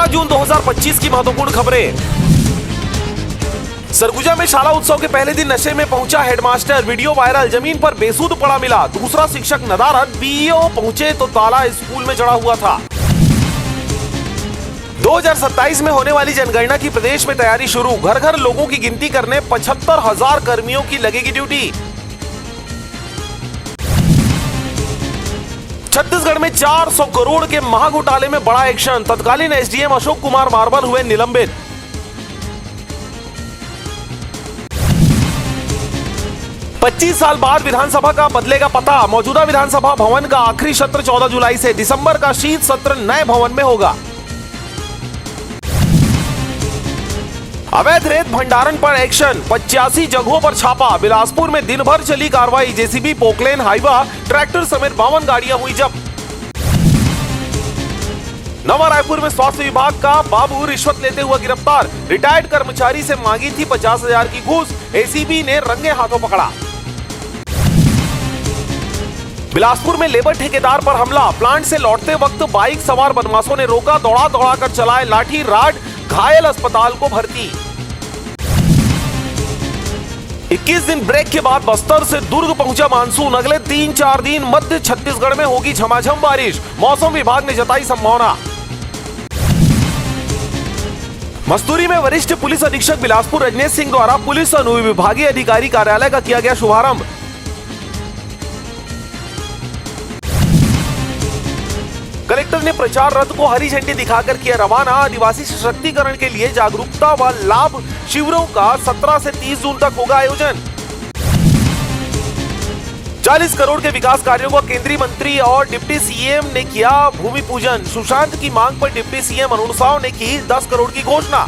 जून 2025 की महत्वपूर्ण खबरें। सरगुजा में शाला उत्सव के पहले दिन नशे में पहुंचा हेडमास्टर, वीडियो वायरल, जमीन पर बेसुध पड़ा मिला। दूसरा शिक्षक नदारद, बीईओ पहुंचे तो ताला स्कूल में जड़ा हुआ था। 2027 में होने वाली जनगणना की प्रदेश में तैयारी शुरू। घर घर लोगों की गिनती करने 75,000 कर्मियों की लगेगी ड्यूटी। छत्तीसगढ़ में 400 करोड़ के महाघोटाले में बड़ा एक्शन। तत्कालीन एसडीएम अशोक कुमार मार्बल हुए निलंबित। पच्चीस साल बाद विधानसभा का बदलेगा पता। मौजूदा विधानसभा भवन का आखिरी सत्र 14 जुलाई से, दिसंबर का शीत सत्र नए भवन में होगा। अवैध रेत भंडारण पर एक्शन, 85 जगहों पर छापा। बिलासपुर में दिन भर चली कार्रवाई। जेसीबी, पोकलेन, हाइवा, ट्रैक्टर समेत 52 गाड़ियां हुई जब्त। नवा रायपुर में स्वास्थ्य विभाग का बाबू रिश्वत लेते हुए गिरफ्तार। रिटायर्ड कर्मचारी से मांगी थी 50,000 की घूस। एसीबी ने रंगे हाथों पकड़ा। बिलासपुर में लेबर ठेकेदार पर हमला। प्लांट से लौटते वक्त बाइक सवार बदमाशों ने रोका, दौड़ा दौड़ा कर चलाए लाठी राड, घायल अस्पताल को भर्ती। 21 दिन ब्रेक के बाद बस्तर से दुर्ग पहुंचा मानसून। अगले 3-4 दिन मध्य छत्तीसगढ़ में होगी झमाझम बारिश, मौसम विभाग ने जताई संभावना। मस्तूरी में वरिष्ठ पुलिस अधीक्षक बिलासपुर रजनेश सिंह द्वारा पुलिस अनुविभागीय अधिकारी कार्यालय का किया गया शुभारंभ। कलेक्टर ने प्रचार रथ को हरी झंडी दिखाकर किया रवाना। आदिवासी सशक्तिकरण के लिए जागरूकता व लाभ शिविरों का 17 से 30 जून तक होगा आयोजन। 40 करोड़ के विकास कार्यों को केंद्रीय मंत्री और डिप्टी सीएम ने किया भूमि पूजन। सुशांत की मांग पर डिप्टी सीएम अरुण साव ने की 10 करोड़ की घोषणा।